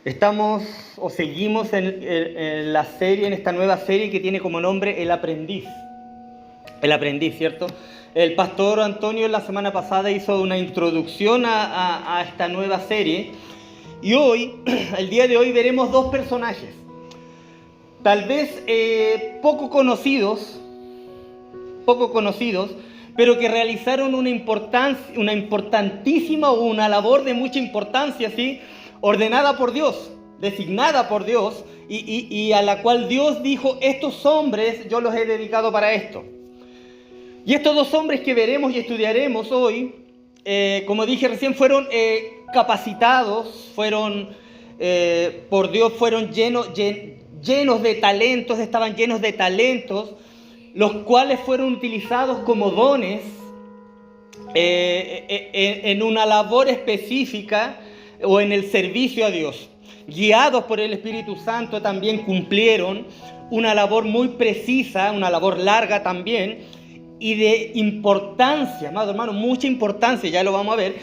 Estamos o seguimos en la serie, en esta nueva serie que tiene como nombre El Aprendiz. El Aprendiz, ¿cierto? El pastor Antonio la semana pasada hizo una introducción a esta nueva serie. Y hoy, el día de hoy, veremos dos personajes. Tal vez poco conocidos, pero que realizaron una importantísima o una labor de mucha importancia, ¿sí? Ordenada por Dios, designada por Dios, y a la cual Dios dijo: estos hombres yo los he dedicado para esto. Y estos dos hombres que veremos y estudiaremos hoy, como dije recién, fueron capacitados, por Dios fueron llenos de talentos, estaban llenos de talentos, los cuales fueron utilizados como dones en una labor específica o en el servicio a Dios. Guiados por el Espíritu Santo también cumplieron una labor muy precisa, una labor larga también, y de importancia, amado hermano, mucha importancia, ya lo vamos a ver,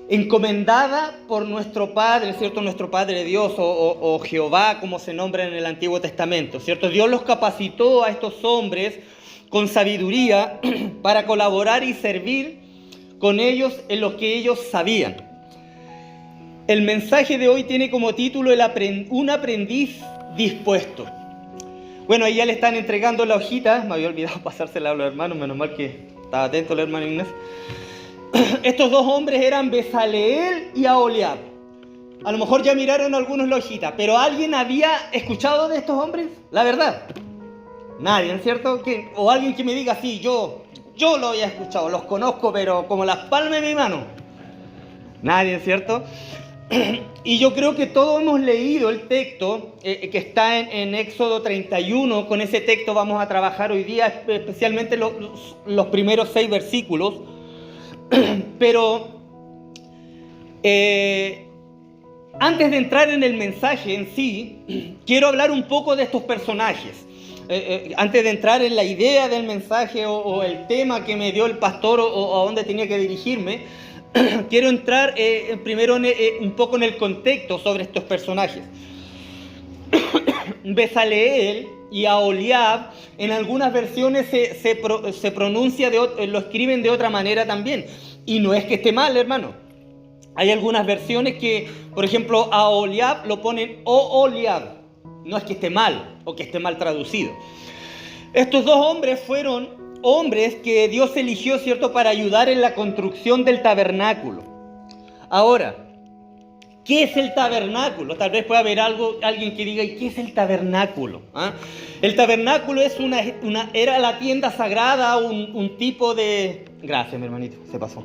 encomendada por nuestro Padre, ¿cierto? Nuestro Padre Dios o Jehová, como se nombra en el Antiguo Testamento, ¿cierto? Dios los capacitó a estos hombres con sabiduría para colaborar y servir con ellos en lo que ellos sabían. El mensaje de hoy tiene como título Un aprendiz dispuesto. Bueno, ahí ya le están entregando la hojita. Me había olvidado pasársela a los hermanos, menos mal que estaba atento el hermano Ignacio. Estos dos hombres eran Bezaleel y Aholiab. A lo mejor ya miraron algunos la hojita, pero ¿alguien había escuchado de estos hombres? La verdad, nadie, ¿cierto? O alguien que me diga: sí, yo lo había escuchado, los conozco, pero como las palmas de mi mano. Nadie, ¿cierto? Y yo creo que todos hemos leído el texto que está en Éxodo 31. Con ese texto vamos a trabajar hoy día, especialmente los primeros 6 versículos. Pero antes de entrar en el mensaje en sí, quiero hablar un poco de estos personajes. Antes de entrar en la idea del mensaje o el tema que me dio el pastor o a dónde tenía que dirigirme, quiero entrar primero un poco en el contexto sobre estos personajes. Bezaleel y Aholiab, en algunas versiones se pronuncia, lo escriben de otra manera también. Y no es que esté mal, hermano. Hay algunas versiones que, por ejemplo, Aholiab lo ponen Oholiab. No es que esté mal o que esté mal traducido. Estos dos hombres fueron hombres que Dios eligió, ¿cierto?, para ayudar en la construcción del tabernáculo. Ahora, ¿qué es el tabernáculo? Tal vez pueda haber alguien que diga: ¿y qué es el tabernáculo? ¿Ah? El tabernáculo era la tienda sagrada, un tipo de... Gracias, mi hermanito, se pasó.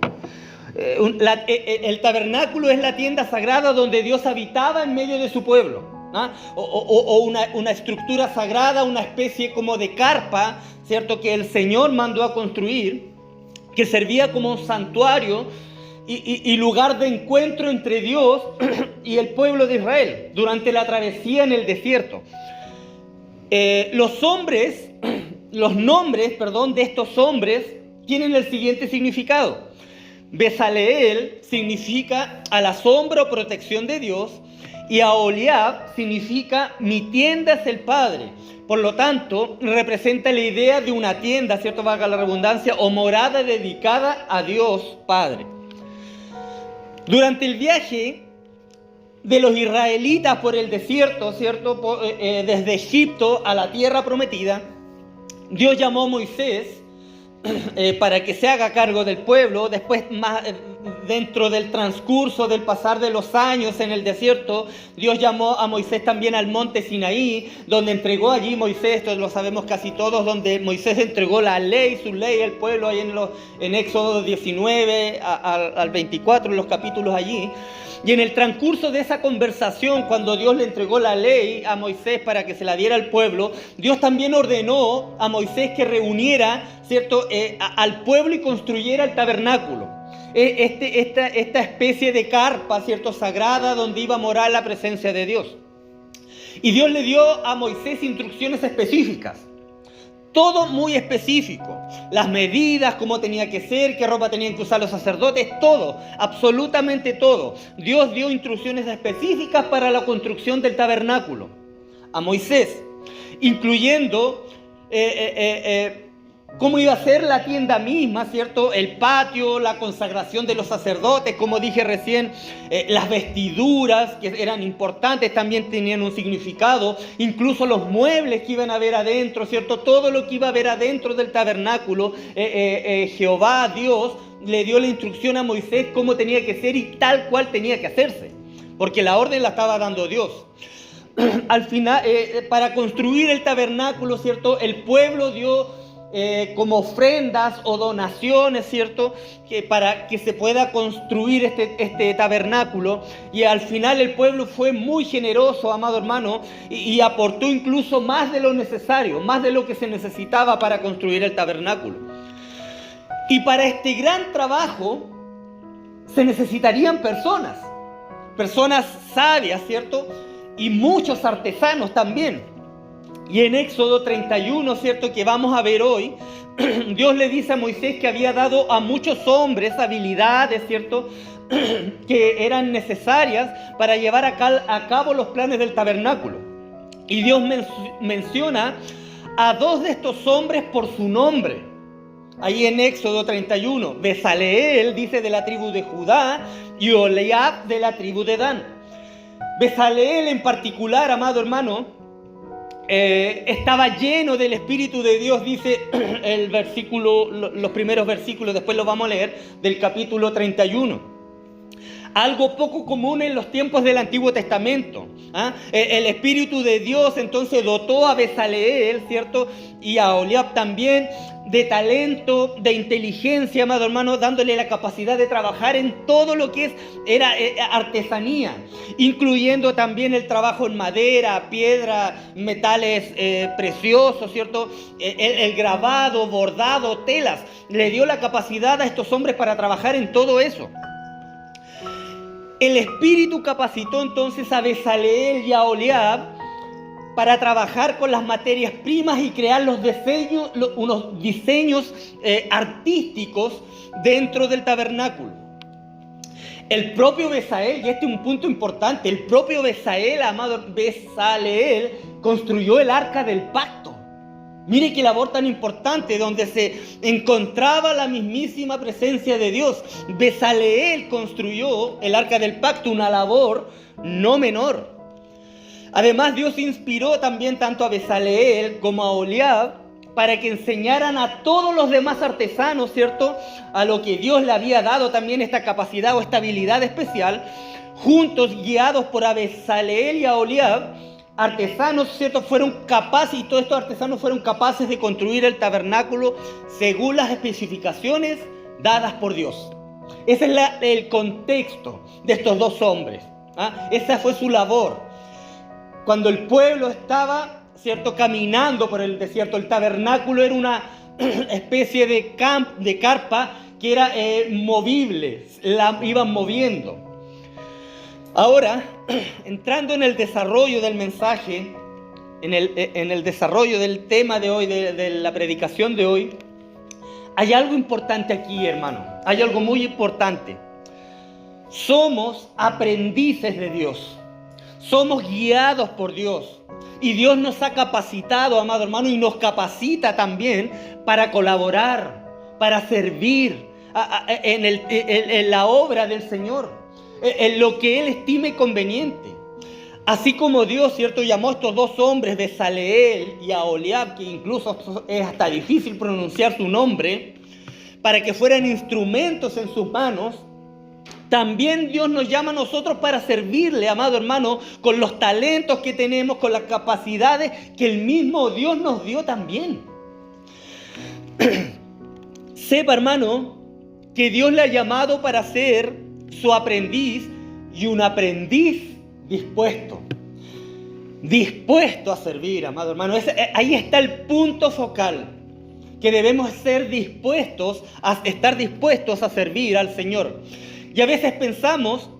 El tabernáculo es la tienda sagrada donde Dios habitaba en medio de su pueblo. ¿Ah? O una estructura sagrada, una especie como de carpa, ¿cierto?, que el Señor mandó a construir, que servía como un santuario y lugar de encuentro entre Dios y el pueblo de Israel durante la travesía en el desierto. Los nombres de estos hombres tienen el siguiente significado. Bezaleel significa a la sombra o protección de Dios, y Aholiab significa mi tienda es el Padre. Por lo tanto, representa la idea de una tienda, ¿cierto?, valga la redundancia, o morada dedicada a Dios Padre. Durante el viaje de los israelitas por el desierto, ¿cierto?, desde Egipto a la tierra prometida, Dios llamó a Moisés para que se haga cargo del pueblo. Después, más dentro del transcurso del pasar de los años en el desierto, Dios llamó a Moisés también al monte Sinaí, donde entregó allí Moisés, esto lo sabemos casi todos, donde Moisés entregó la ley, su ley al pueblo, ahí en Éxodo 19 al 24, en los capítulos allí. Y en el transcurso de esa conversación, cuando Dios le entregó la ley a Moisés para que se la diera al pueblo, Dios también ordenó a Moisés que reuniera, ¿cierto?, al pueblo y construyera el tabernáculo. Esta especie de carpa, ¿cierto?, sagrada, donde iba a morar la presencia de Dios. Y Dios le dio a Moisés instrucciones específicas. Todo muy específico. Las medidas, cómo tenía que ser, qué ropa tenían que usar los sacerdotes, todo, absolutamente todo. Dios dio instrucciones específicas para la construcción del tabernáculo a Moisés, incluyendo cómo iba a ser la tienda misma, ¿cierto? El patio, la consagración de los sacerdotes, como dije recién, las vestiduras que eran importantes también tenían un significado, incluso los muebles que iban a ver adentro, ¿cierto? Todo lo que iba a ver adentro del tabernáculo, Jehová, Dios, le dio la instrucción a Moisés cómo tenía que ser y tal cual tenía que hacerse, porque la orden la estaba dando Dios. Al final, para construir el tabernáculo, ¿cierto? El pueblo dio como ofrendas o donaciones, ¿cierto? Para que se pueda construir este tabernáculo. Y al final el pueblo fue muy generoso, amado hermano, y aportó incluso más de lo necesario, más de lo que se necesitaba para construir el tabernáculo. Y para este gran trabajo se necesitarían personas sabias, ¿cierto? Y muchos artesanos también. Y en Éxodo 31, ¿cierto?, que vamos a ver hoy, Dios le dice a Moisés que había dado a muchos hombres habilidades, ¿cierto?, que eran necesarias para llevar a cabo los planes del tabernáculo. Y Dios menciona a dos de estos hombres por su nombre. Ahí en Éxodo 31, Bezaleel, dice, de la tribu de Judá, y Oholiab de la tribu de Dan. Bezaleel en particular, amado hermano, estaba lleno del Espíritu de Dios, dice el versículo, los primeros versículos, después los vamos a leer, del capítulo 31. Algo poco común en los tiempos del Antiguo Testamento. El Espíritu de Dios entonces dotó a Bezaleel, ¿cierto? Y a Oholiab también de talento, de inteligencia, amado hermano, dándole la capacidad de trabajar en todo lo que era artesanía, incluyendo también el trabajo en madera, piedra, metales preciosos, ¿cierto? El grabado, bordado, telas. Le dio la capacidad a estos hombres para trabajar en todo eso. El Espíritu capacitó entonces a Bezaleel y a Oholiab para trabajar con las materias primas y crear unos diseños artísticos dentro del tabernáculo. El propio Bezaleel, y este es un punto importante, el propio Bezaleel, amado Bezaleel, construyó el arca del pacto. Mire qué labor tan importante, donde se encontraba la mismísima presencia de Dios. Bezaleel construyó el arca del pacto, una labor no menor. Además, Dios inspiró también tanto a Bezaleel como a Oholiab para que enseñaran a todos los demás artesanos, ¿cierto?, a lo que Dios le había dado también esta capacidad o esta habilidad especial. Juntos, guiados por a Bezaleel y a Oholiab, artesanos, ¿cierto?, fueron capaces, y todos estos artesanos fueron capaces de construir el tabernáculo según las especificaciones dadas por Dios. Ese es el contexto de estos dos hombres. Esa fue su labor. Cuando el pueblo estaba, ¿cierto?, caminando por el desierto, el tabernáculo era una especie de carpa que era movible, la iban moviendo. Ahora, entrando en el desarrollo del mensaje, en el desarrollo del tema de hoy, de la predicación de hoy, hay algo importante aquí, hermano. Hay algo muy importante. Somos aprendices de Dios. Somos guiados por Dios. Y Dios nos ha capacitado, amado hermano, y nos capacita también para colaborar, para servir en la obra del Señor, en lo que Él estime conveniente. Así como Dios, ¿cierto?, llamó a estos dos hombres, Bezaleel y a Oholiab, que incluso es hasta difícil pronunciar su nombre, para que fueran instrumentos en sus manos. También Dios nos llama a nosotros para servirle, amado hermano, con los talentos que tenemos, con las capacidades que el mismo Dios nos dio también. Sepa, hermano, que Dios le ha llamado para ser su aprendiz, y un aprendiz dispuesto a servir, amado hermano. Ahí está el punto focal, que debemos estar dispuestos a servir al Señor. Y a veces pensamos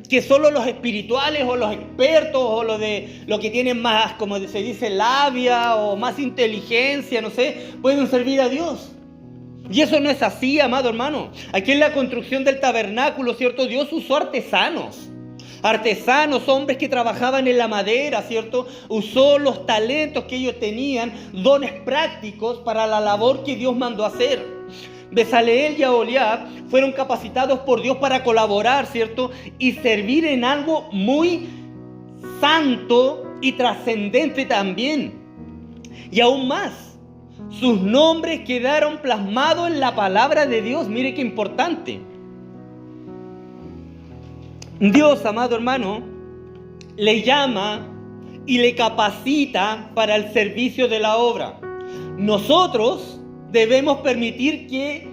que solo los espirituales o los expertos o lo que tienen más, como se dice, labia o más inteligencia, no sé, pueden servir a Dios. Y eso no es así, amado hermano. Aquí en la construcción del tabernáculo, ¿cierto? Dios usó artesanos, hombres que trabajaban en la madera, ¿cierto? Usó los talentos que ellos tenían, dones prácticos para la labor que Dios mandó hacer. Bezaleel y Aholiab fueron capacitados por Dios para colaborar, ¿cierto? Y servir en algo muy santo y trascendente también. Y aún más, sus nombres quedaron plasmados en la palabra de Dios. Mire qué importante. Dios, amado hermano, le llama y le capacita para el servicio de la obra. Nosotros debemos permitir que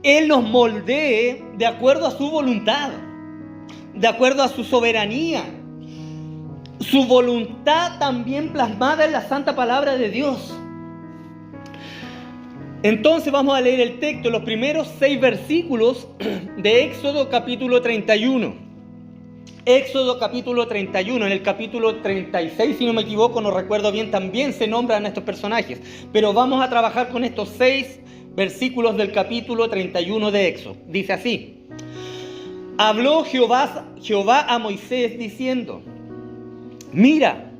Él nos moldee de acuerdo a su voluntad, de acuerdo a su soberanía. Su voluntad también plasmada en la santa palabra de Dios. Entonces vamos a leer el texto, los primeros 6 versículos de Éxodo capítulo 31. Éxodo capítulo 31, en el capítulo 36, si no me equivoco, no recuerdo bien, también se nombran a estos personajes. Pero vamos a trabajar con estos 6 versículos del capítulo 31 de Éxodo. Dice así: habló Jehová a Moisés diciendo: mira,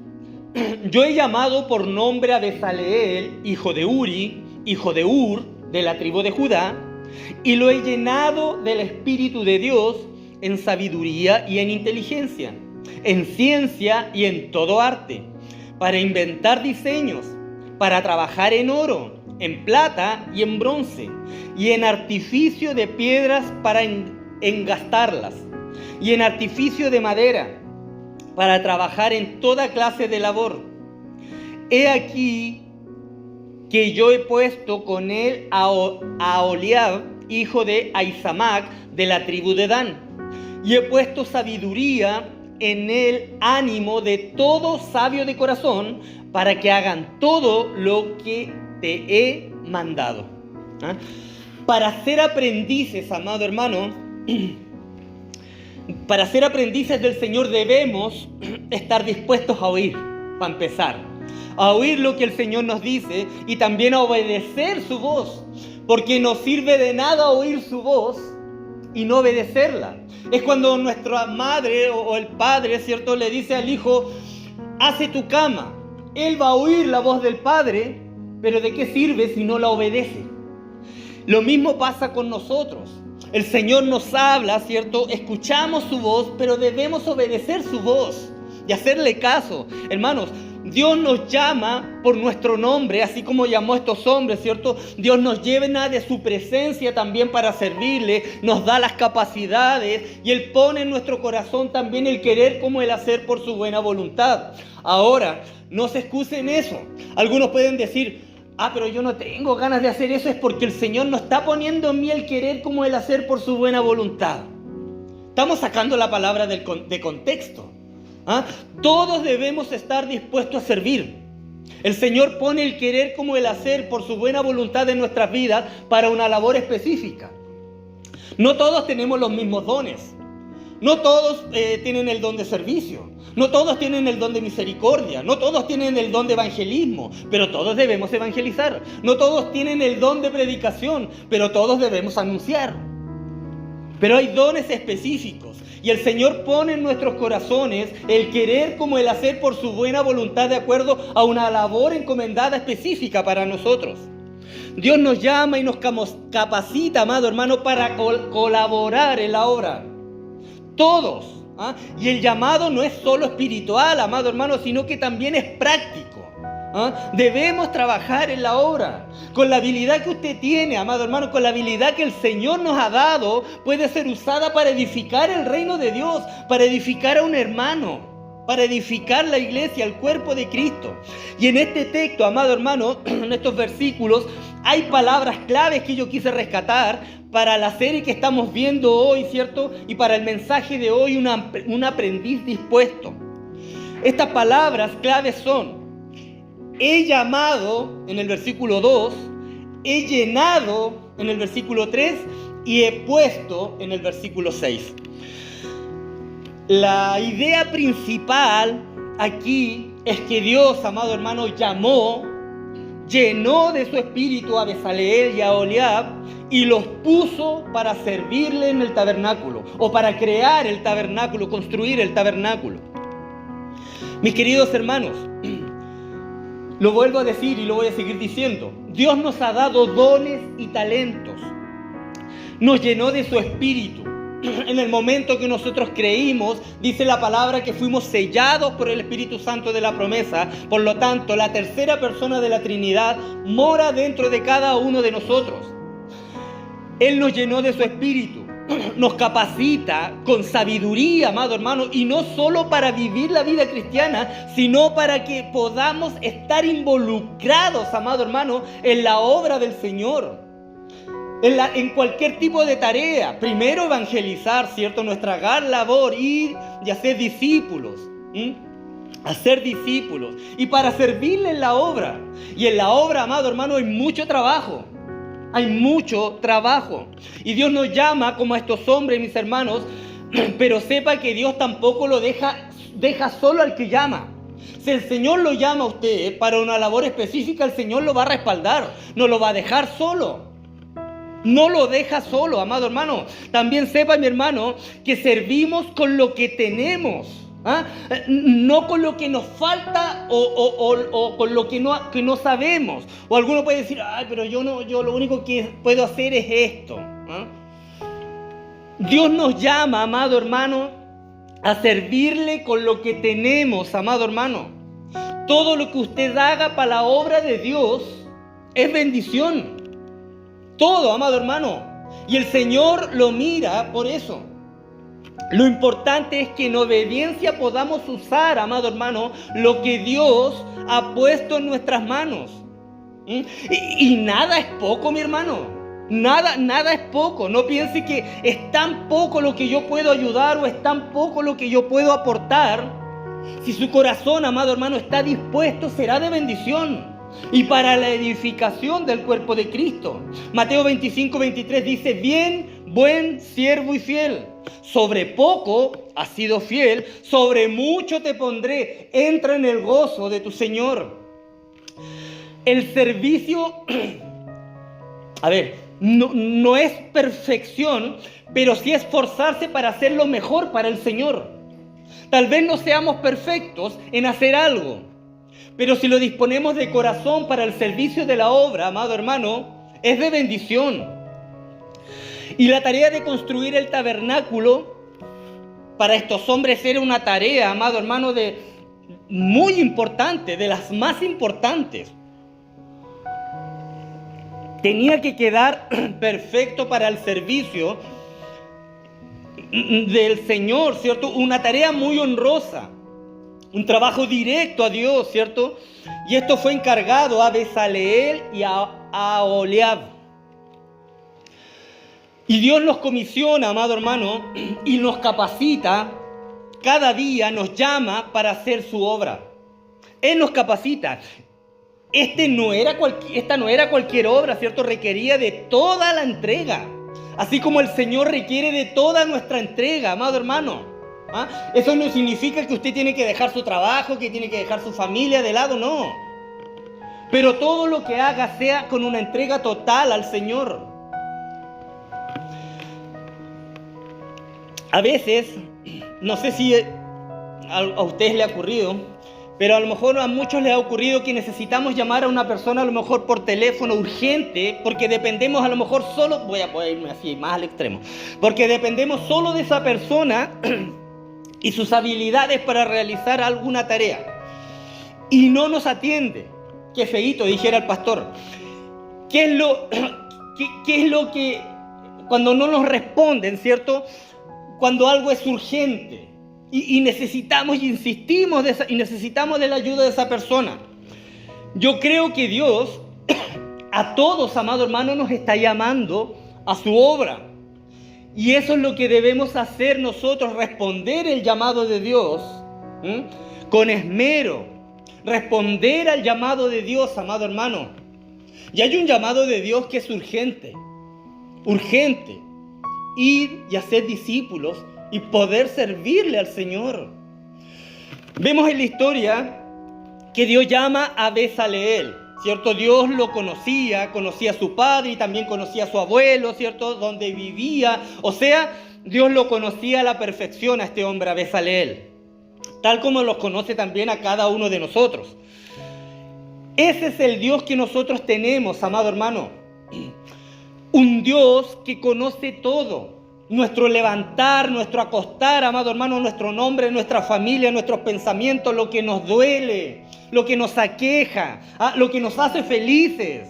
yo he llamado por nombre a Bezaleel, hijo de Uri, hijo de Hur, de la tribu de Judá, y lo he llenado del Espíritu de Dios en sabiduría y en inteligencia, en ciencia y en todo arte, para inventar diseños, para trabajar en oro, en plata y en bronce, y en artificio de piedras para engastarlas, y en artificio de madera, para trabajar en toda clase de labor. He aquí que yo he puesto con él a Aholiab, hijo de Ahisamac, de la tribu de Dan, y he puesto sabiduría en el ánimo de todo sabio de corazón, para que hagan todo lo que te he mandado. Para ser aprendices, amado hermano, para ser aprendices del Señor debemos estar dispuestos a oír, para empezar. A oír lo que el Señor nos dice y también a obedecer su voz. Porque no sirve de nada oír su voz y no obedecerla. Es cuando nuestra madre o el padre, ¿cierto?, le dice al hijo: hace tu cama. Él va a oír la voz del padre, pero ¿de qué sirve si no la obedece? Lo mismo pasa con nosotros. El Señor nos habla, ¿cierto? Escuchamos su voz, pero debemos obedecer su voz y hacerle caso. Hermanos, Dios nos llama por nuestro nombre, así como llamó a estos hombres, ¿cierto? Dios nos llena de su presencia también para servirle, nos da las capacidades y Él pone en nuestro corazón también el querer como el hacer por su buena voluntad. Ahora, no se excusen eso. Algunos pueden decir: pero yo no tengo ganas de hacer eso. Es porque el Señor no está poniendo en mí el querer como el hacer por su buena voluntad. Estamos sacando la palabra de contexto. Todos debemos estar dispuestos a servir. El Señor pone el querer como el hacer por su buena voluntad en nuestras vidas para una labor específica. No todos tenemos los mismos dones. No todos tienen el don de servicio. No todos tienen el don de misericordia. No todos tienen el don de evangelismo. Pero todos debemos evangelizar. No todos tienen el don de predicación. Pero todos debemos anunciar. Pero hay dones específicos. Y el Señor pone en nuestros corazones el querer como el hacer por su buena voluntad de acuerdo a una labor encomendada específica para nosotros. Dios nos llama y nos capacita, amado hermano, para colaborar en la obra. Todos. Y el llamado no es solo espiritual, amado hermano, sino que también es práctico. Debemos trabajar en la obra. Con la habilidad que usted tiene, amado hermano, con la habilidad que el Señor nos ha dado, puede ser usada para edificar el reino de Dios, para edificar a un hermano, para edificar la iglesia, el cuerpo de Cristo. Y en este texto, amado hermano, en estos versículos, hay palabras claves que yo quise rescatar para la serie que estamos viendo hoy, ¿cierto? Y para el mensaje de hoy, un aprendiz dispuesto. Estas palabras claves son: he llamado, en el versículo 2, he llenado, en el versículo 3, y he puesto en el versículo 6. La idea principal aquí es que Dios, amado hermano, llenó de su espíritu a Bezaleel y a Aholiab y los puso para servirle en el tabernáculo o para crear el tabernáculo, construir el tabernáculo. Mis queridos hermanos, lo vuelvo a decir y lo voy a seguir diciendo. Dios nos ha dado dones y talentos. Nos llenó de su espíritu. En el momento que nosotros creímos, dice la palabra que fuimos sellados por el Espíritu Santo de la promesa. Por lo tanto, la tercera persona de la Trinidad mora dentro de cada uno de nosotros. Él nos llenó de su espíritu. Nos capacita con sabiduría, amado hermano, y no solo para vivir la vida cristiana, sino para que podamos estar involucrados, amado hermano, en la obra del Señor. En cualquier tipo de tarea. Primero evangelizar, ¿cierto? Nuestra gran labor, ir y hacer discípulos. Hacer discípulos. Y para servirle en la obra. Y en la obra, amado hermano, hay mucho trabajo. Hay mucho trabajo. Y Dios nos llama como a estos hombres, mis hermanos, pero sepa que Dios tampoco lo deja solo al que llama. Si el Señor lo llama a usted para una labor específica, el Señor lo va a respaldar. No lo va a dejar solo. No lo deja solo, amado hermano. También sepa, mi hermano, que servimos con lo que tenemos. No con lo que nos falta o con lo que no sabemos. O alguno puede decir, ay, pero yo lo único que puedo hacer es esto. Dios nos llama, amado hermano, a servirle con lo que tenemos, amado hermano. Todo lo que usted haga para la obra de Dios es bendición. Todo, amado hermano. Y el Señor lo mira por eso. Lo importante es que en obediencia podamos usar, amado hermano, lo que Dios ha puesto en nuestras manos. Y nada es poco, mi hermano. Nada es poco. No piense que es tan poco lo que yo puedo ayudar o es tan poco lo que yo puedo aportar. Si su corazón, amado hermano, está dispuesto, será de bendición. Y para la edificación del cuerpo de Cristo. Mateo 25:23 dice, bien, buen siervo y fiel. Sobre poco has sido fiel, sobre mucho te pondré. Entra en el gozo de tu Señor. El servicio, no es perfección, pero sí esforzarse para hacer lo mejor para el Señor. Tal vez no seamos perfectos en hacer algo, pero si lo disponemos de corazón para el servicio de la obra, amado hermano, es de bendición. Y la tarea de construir el tabernáculo para estos hombres era una tarea, amado hermano, muy importante, de las más importantes. Tenía que quedar perfecto para el servicio del Señor, ¿cierto? Una tarea muy honrosa. Un trabajo directo a Dios, ¿cierto? Y esto fue encargado a Bezaleel y a Aholiab. Y Dios nos comisiona, amado hermano, y nos capacita. Cada día nos llama para hacer su obra. Él nos capacita. Esta no era cualquier obra, ¿cierto? Requería de toda la entrega. Así como el Señor requiere de toda nuestra entrega, amado hermano. Eso no significa que usted tiene que dejar su trabajo, que tiene que dejar su familia de lado, no. Pero todo lo que haga sea con una entrega total al Señor. A veces, no sé si a ustedes le ha ocurrido, pero a lo mejor a muchos les ha ocurrido que necesitamos llamar a una persona a lo mejor por teléfono urgente, porque dependemos a lo mejor solo, voy a poder irme así más al extremo, porque dependemos solo de esa persona y sus habilidades para realizar alguna tarea. Y no nos atiende. Qué feíto, dijera el pastor. ¿Qué es lo que cuando no nos responden, ¿cierto? Cuando algo es urgente y necesitamos y insistimos y necesitamos de la ayuda de esa persona. Yo creo que Dios a todos, amado hermano, nos está llamando a su obra. Y eso es lo que debemos hacer nosotros, responder el llamado de Dios con esmero. Responder al llamado de Dios, amado hermano. Y hay un llamado de Dios que es urgente. Urgente. ir y hacer discípulos y poder servirle al Señor. Vemos en la historia que Dios llama a Bezaleel, ¿cierto? Dios lo conocía a su padre y también conocía a su abuelo, ¿cierto? Donde vivía. O sea, Dios lo conocía a la perfección a este hombre, a Bezaleel, tal como los conoce también a cada uno de nosotros. Ese es el Dios que nosotros tenemos, amado hermano. Un Dios que conoce todo. Nuestro levantar, nuestro acostar, amado hermano, nuestro nombre, nuestra familia, nuestros pensamientos, lo que nos duele, lo que nos aqueja, lo que nos hace felices.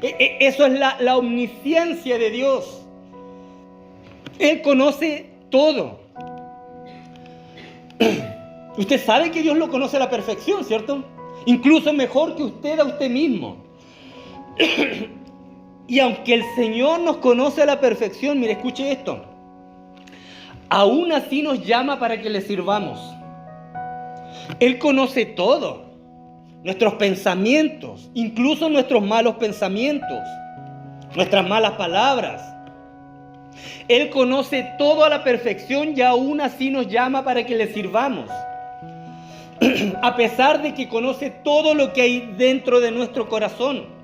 Eso es la omnisciencia de Dios. Él conoce todo. Usted sabe que Dios lo conoce a la perfección, ¿cierto? Incluso mejor que usted a usted mismo. Y aunque el Señor nos conoce a la perfección, mire, escuche esto, aún así nos llama para que le sirvamos. Él conoce todo, nuestros pensamientos, incluso nuestros malos pensamientos, nuestras malas palabras. Él conoce todo a la perfección y aún así nos llama para que le sirvamos. A pesar de que conoce todo lo que hay dentro de nuestro corazón,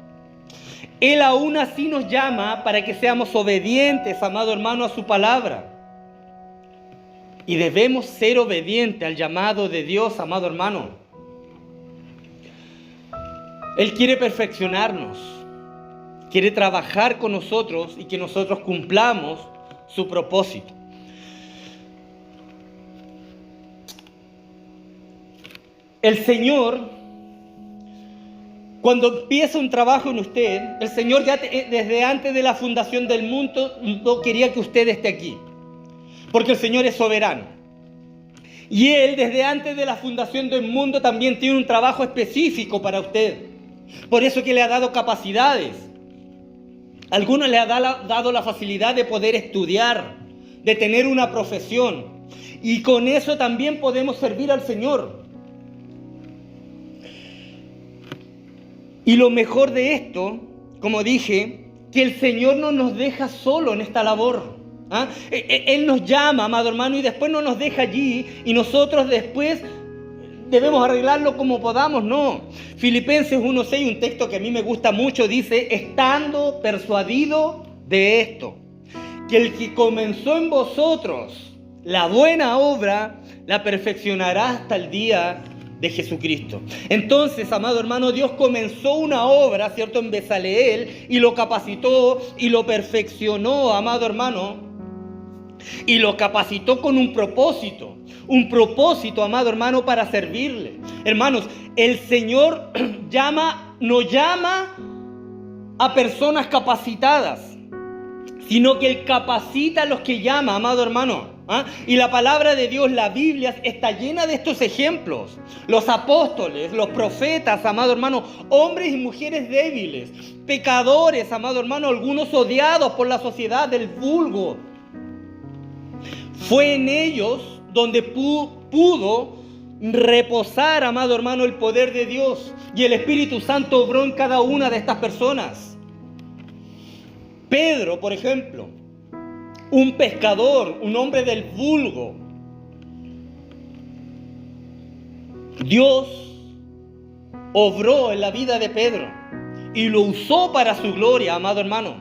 Él aún así nos llama para que seamos obedientes, amado hermano, a su palabra. Y debemos ser obedientes al llamado de Dios, amado hermano. Él quiere perfeccionarnos, quiere trabajar con nosotros y que nosotros cumplamos su propósito. El Señor, cuando empieza un trabajo en usted, el Señor ya desde antes de la fundación del mundo no quería que usted esté aquí, porque el Señor es soberano. Y Él desde antes de la fundación del mundo también tiene un trabajo específico para usted. Por eso que le ha dado capacidades. A algunos le ha dado la facilidad de poder estudiar, de tener una profesión. Y con eso también podemos servir al Señor. Y lo mejor de esto, como dije, que el Señor no nos deja solo en esta labor. Él nos llama, amado hermano, y después no nos deja allí y nosotros después debemos arreglarlo como podamos. No. Filipenses 1:6, un texto que a mí me gusta mucho, dice: estando persuadido de esto, que el que comenzó en vosotros la buena obra, la perfeccionará hasta el día de Jesucristo. Entonces, amado hermano, Dios comenzó una obra, ¿cierto?, en Bezaleel, y lo capacitó y lo perfeccionó, amado hermano, y lo capacitó con un propósito, amado hermano, para servirle. Hermanos, el Señor no llama a personas capacitadas, sino que Él capacita a los que llama, amado hermano. Y la palabra de Dios, la Biblia, está llena de estos ejemplos. Los apóstoles, los profetas, amado hermano, hombres y mujeres débiles, pecadores, amado hermano, algunos odiados por la sociedad del vulgo. Fue en ellos donde pudo reposar, amado hermano, el poder de Dios, y el Espíritu Santo obró en cada una de estas personas. Pedro, por ejemplo, un pescador, un hombre del vulgo. Dios obró en la vida de Pedro y lo usó para su gloria, amado hermano.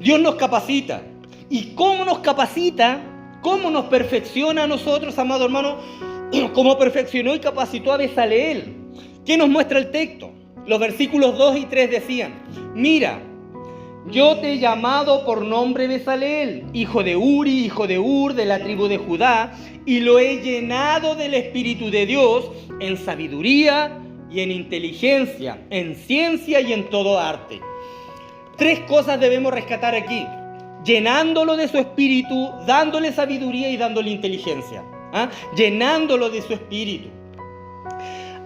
Dios nos capacita. ¿Y cómo nos capacita? ¿Cómo nos perfecciona a nosotros, amado hermano? Como perfeccionó y capacitó a Bezaleel. ¿Qué nos muestra el texto? Los versículos 2 y 3 decían: mira, yo te he llamado por nombre Bezaleel, hijo de Uri, hijo de Ur, de la tribu de Judá, y lo he llenado del Espíritu de Dios en sabiduría y en inteligencia, en ciencia y en todo arte. 3 cosas debemos rescatar aquí: llenándolo de su Espíritu, dándole sabiduría y dándole inteligencia. Llenándolo de su Espíritu.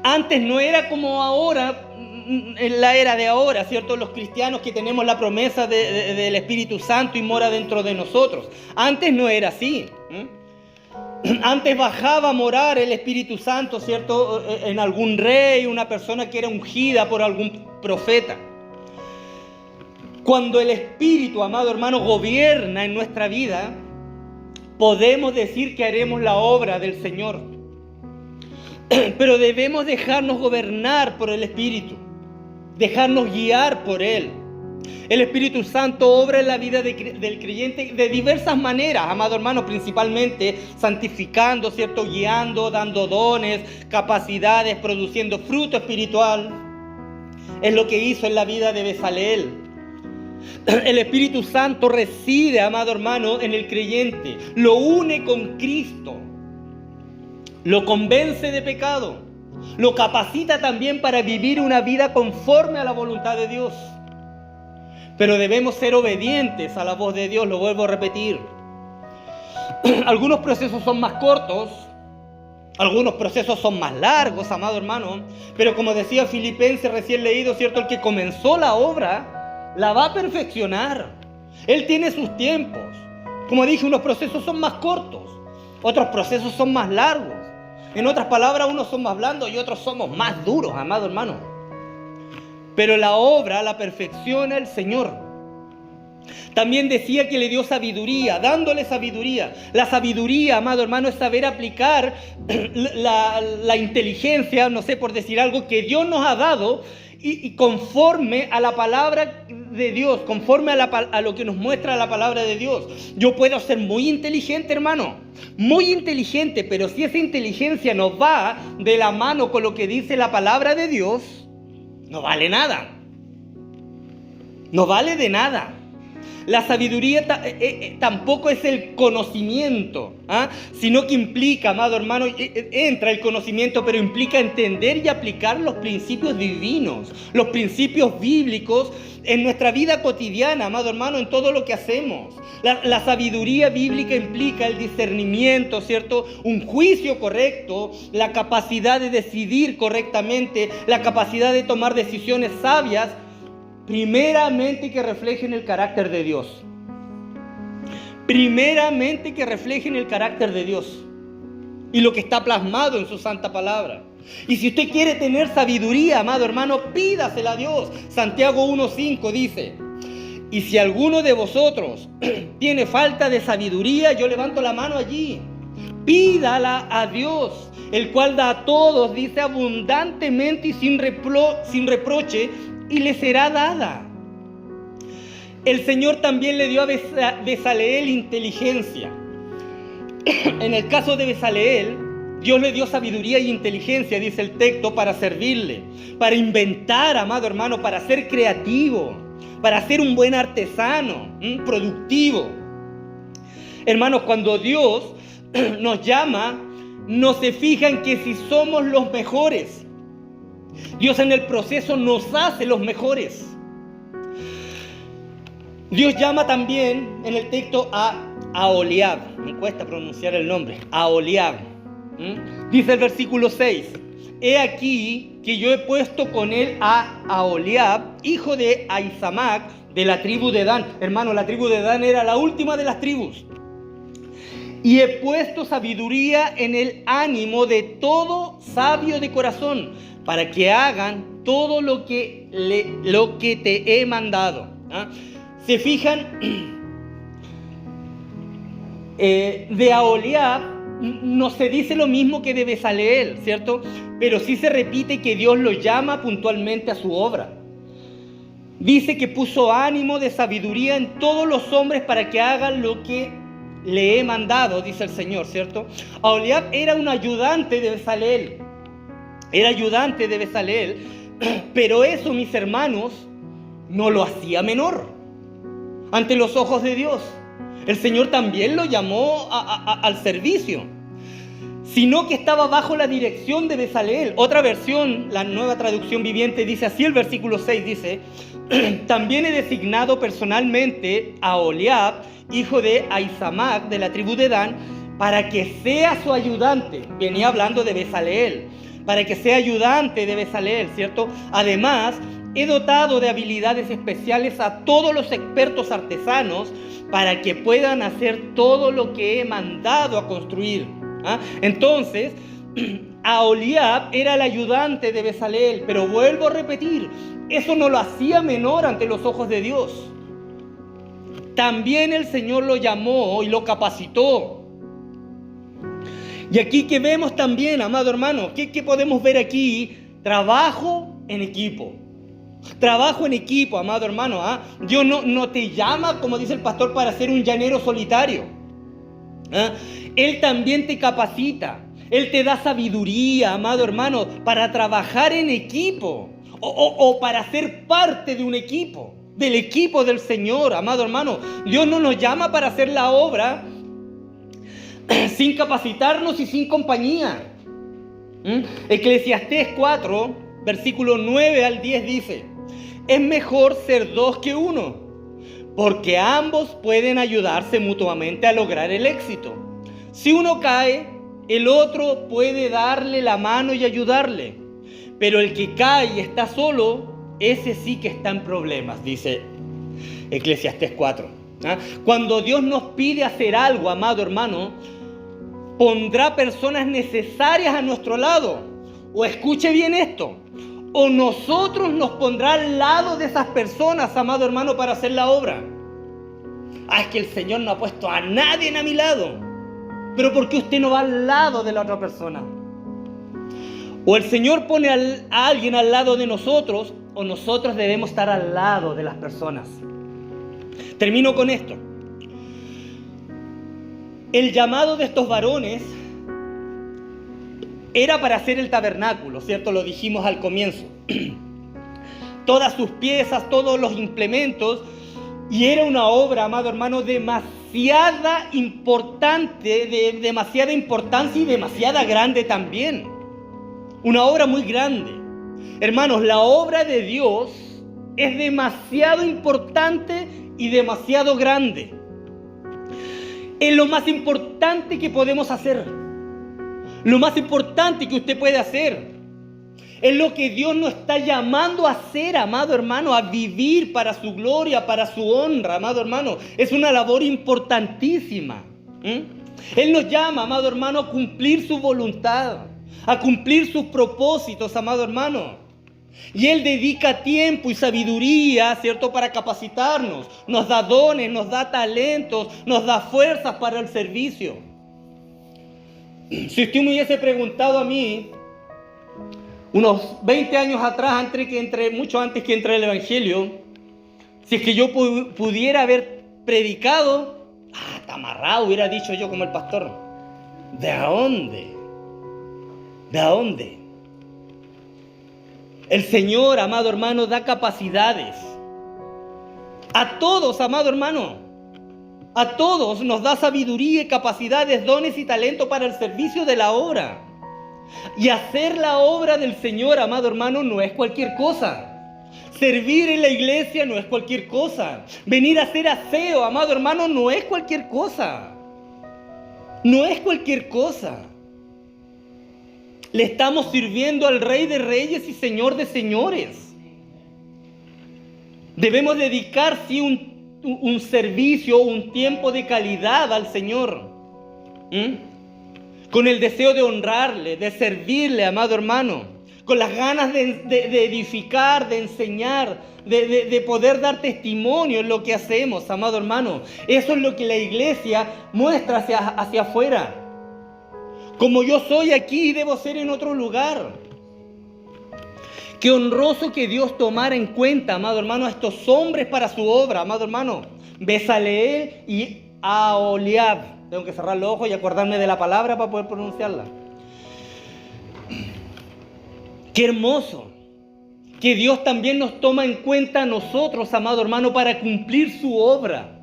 Antes no era como ahora, en la era de ahora, ¿cierto? Los cristianos que tenemos la promesa del Espíritu Santo y mora dentro de nosotros. Antes no era así. Antes bajaba a morar el Espíritu Santo, ¿cierto?, en algún rey, una persona que era ungida por algún profeta. Cuando el Espíritu, amado hermano, gobierna en nuestra vida, podemos decir que haremos la obra del Señor. Pero debemos dejarnos gobernar por el Espíritu, dejarnos guiar por Él. El Espíritu Santo obra en la vida del creyente de diversas maneras, amado hermano, principalmente santificando, ¿cierto? Guiando, dando dones, capacidades, produciendo fruto espiritual. Es lo que hizo en la vida de Bezaleel. El Espíritu Santo reside, amado hermano, en el creyente. Lo une con Cristo. Lo convence de pecado. Lo capacita también para vivir una vida conforme a la voluntad de Dios. Pero debemos ser obedientes a la voz de Dios, lo vuelvo a repetir. Algunos procesos son más cortos, algunos procesos son más largos, amado hermano. Pero como decía Filipenses recién leído, ¿cierto? El que comenzó la obra, la va a perfeccionar. Él tiene sus tiempos. Como dije, unos procesos son más cortos, otros procesos son más largos. En otras palabras, unos son más blandos y otros somos más duros, amado hermano. Pero la obra la perfecciona el Señor. También decía que le dio sabiduría, dándole sabiduría. La sabiduría, amado hermano, es saber aplicar la inteligencia, no sé, por decir algo, que Dios nos ha dado y conforme a la palabra de Dios, conforme a lo que nos muestra la palabra de Dios. Yo puedo ser muy inteligente, hermano, muy inteligente, pero si esa inteligencia no va de la mano con lo que dice la palabra de Dios, no vale nada. No vale de nada. La sabiduría tampoco es el conocimiento, sino que implica, amado hermano, entra el conocimiento, pero implica entender y aplicar los principios divinos, los principios bíblicos en nuestra vida cotidiana, amado hermano, en todo lo que hacemos. La sabiduría bíblica implica el discernimiento, ¿cierto? Un juicio correcto, la capacidad de decidir correctamente, la capacidad de tomar decisiones sabias, primeramente que reflejen el carácter de Dios. Primeramente que reflejen el carácter de Dios y lo que está plasmado en su santa palabra. Y si usted quiere tener sabiduría, amado hermano, pídasela a Dios. Santiago 1:5 dice: y si alguno de vosotros tiene falta de sabiduría, yo levanto la mano allí, pídala a Dios, el cual da a todos, dice, abundantemente y sin reproche, y le será dada. El Señor también le dio a Bezaleel inteligencia. En el caso de Bezaleel, Dios le dio sabiduría y inteligencia, dice el texto, para servirle, para inventar, amado hermano, para ser creativo, para ser un buen artesano, productivo. Hermanos, cuando Dios nos llama, no se fija en que si somos los mejores. Dios en el proceso nos hace los mejores. Dios llama también en el texto a Aholiab. Me cuesta pronunciar el nombre. Aholiab. Dice el versículo 6: he aquí que yo he puesto con él a Aholiab, hijo de Ahisamac, de la tribu de Dan. Hermano, la tribu de Dan era la última de las tribus. Y he puesto sabiduría en el ánimo de todo sabio de corazón, para que hagan todo lo que te he mandado. ¿Se fijan? De Aholiab no se dice lo mismo que de Bezaleel, ¿cierto? Pero sí se repite que Dios lo llama puntualmente a su obra. Dice que puso ánimo de sabiduría en todos los hombres para que hagan lo que le he mandado, dice el Señor, ¿cierto? Aholiab era un ayudante de Bezaleel. Era ayudante de Bezaleel, pero eso, mis hermanos, no lo hacía menor ante los ojos de Dios. El Señor también lo llamó al servicio, sino que estaba bajo la dirección de Bezaleel. Otra versión, la Nueva Traducción Viviente, dice así, el versículo 6 dice: también he designado personalmente a Aholiab, hijo de Ahisamac, de la tribu de Dan, para que sea su ayudante. Venía hablando de Bezaleel. Para que sea ayudante de Bezaleel, ¿cierto? Además, he dotado de habilidades especiales a todos los expertos artesanos para que puedan hacer todo lo que he mandado a construir. Entonces, Aholiab era el ayudante de Bezaleel, pero vuelvo a repetir, eso no lo hacía menor ante los ojos de Dios. también el Señor lo llamó y lo capacitó. Y aquí que vemos también, amado hermano, ¿qué podemos ver aquí? Trabajo en equipo. Trabajo en equipo, amado hermano. Dios no te llama, como dice el pastor, para ser un llanero solitario. Él también te capacita. Él te da sabiduría, amado hermano, para trabajar en equipo o para ser parte de un equipo, del equipo del Señor, amado hermano. Dios no nos llama para hacer la obra sin capacitarnos y sin compañía. Eclesiastés 4, versículo 9 al 10 dice: es mejor ser dos que uno, porque ambos pueden ayudarse mutuamente a lograr el éxito. Si uno cae, el otro puede darle la mano y ayudarle. Pero el que cae y está solo, ese sí que está en problemas, dice Eclesiastés 4. Cuando Dios nos pide hacer algo, amado hermano, pondrá personas necesarias a nuestro lado. O escuche bien esto, o nosotros nos pondrá al lado de esas personas, amado hermano, para hacer la obra. Es que el Señor no ha puesto a nadie a mi lado. Pero ¿por qué usted no va al lado de la otra persona? O el Señor pone a alguien al lado de nosotros, o nosotros debemos estar al lado de las personas. Termino con esto. El llamado de estos varones era para hacer el tabernáculo, ¿cierto? Lo dijimos al comienzo. Todas sus piezas, todos los implementos. Y era una obra, amado hermano, demasiada importante, de demasiada importancia y demasiada grande también. Una obra muy grande. Hermanos, la obra de Dios es demasiado importante y demasiado grande. Es lo más importante que podemos hacer. Lo más importante que usted puede hacer. Es lo que Dios nos está llamando a hacer, amado hermano, a vivir para su gloria, para su honra, amado hermano. Es una labor importantísima. Él nos llama, amado hermano, a cumplir su voluntad, a cumplir sus propósitos, amado hermano. Y Él dedica tiempo y sabiduría, ¿cierto?, para capacitarnos. Nos da dones, nos da talentos, nos da fuerzas para el servicio. Si usted me hubiese preguntado a mí, unos 20 años atrás, mucho antes que entré al Evangelio, si es que yo pudiera haber predicado, está amarrado, hubiera dicho yo como el pastor. ¿De dónde? ¿De dónde? El Señor, amado hermano, da capacidades. A todos, amado hermano. A todos nos da sabiduría y capacidades, dones y talento para el servicio de la obra. Y hacer la obra del Señor, amado hermano, no es cualquier cosa. Servir en la iglesia no es cualquier cosa. Venir a hacer aseo, amado hermano, no es cualquier cosa. No es cualquier cosa. Le estamos sirviendo al Rey de Reyes y Señor de Señores. Debemos dedicar, sí, un servicio, un tiempo de calidad al Señor. Con el deseo de honrarle, de servirle, amado hermano. Con las ganas de edificar, de enseñar, de poder dar testimonio en lo que hacemos, amado hermano. Eso es lo que la iglesia muestra hacia afuera. Como yo soy aquí, debo ser en otro lugar. Qué honroso que Dios tomara en cuenta, amado hermano, a estos hombres para su obra, amado hermano. Bezaleel y Aholiab. Tengo que cerrar los ojos y acordarme de la palabra para poder pronunciarla. Qué hermoso que Dios también nos toma en cuenta a nosotros, amado hermano, para cumplir su obra.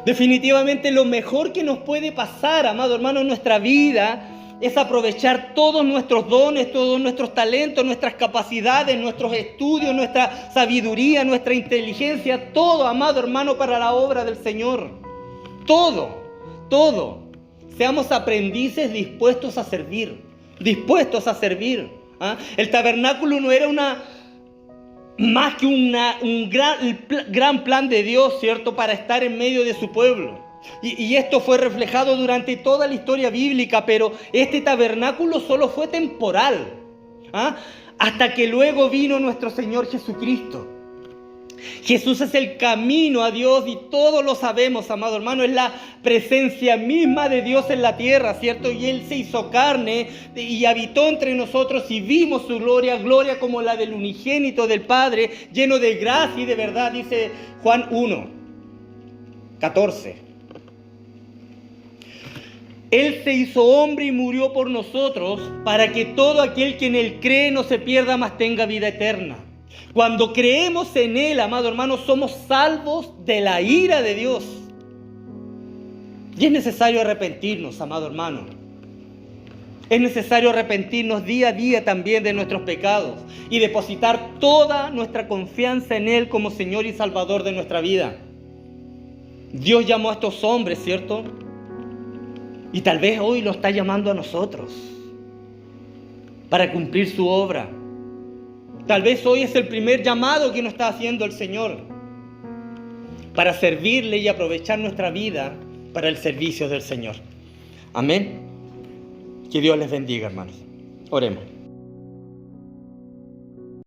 Definitivamente lo mejor que nos puede pasar, amado hermano, en nuestra vida es aprovechar todos nuestros dones, todos nuestros talentos, nuestras capacidades, nuestros estudios, nuestra sabiduría, nuestra inteligencia, todo, amado hermano, para la obra del Señor. Todo. Seamos aprendices dispuestos a servir. El tabernáculo no era más que un gran plan de Dios, ¿cierto?, para estar en medio de su pueblo. Y esto fue reflejado durante toda la historia bíblica, pero este tabernáculo solo fue temporal, hasta que luego vino nuestro Señor Jesucristo. Jesús es el camino a Dios y todos lo sabemos, amado hermano. Es la presencia misma de Dios en la tierra, ¿cierto? Y Él se hizo carne y habitó entre nosotros y vimos su gloria, gloria como la del unigénito del Padre, lleno de gracia y de verdad, dice Juan 1:14. Él se hizo hombre y murió por nosotros para que todo aquel que en Él cree no se pierda, mas tenga vida eterna. Cuando creemos en Él, amado hermano, somos salvos de la ira de Dios. Y es necesario arrepentirnos, amado hermano. Es necesario arrepentirnos día a día también de nuestros pecados y depositar toda nuestra confianza en Él como Señor y Salvador de nuestra vida. Dios llamó a estos hombres, ¿cierto? Y tal vez hoy lo está llamando a nosotros para cumplir su obra. Tal vez hoy es el primer llamado que nos está haciendo el Señor para servirle y aprovechar nuestra vida para el servicio del Señor. Amén. Que Dios les bendiga, hermanos. Oremos.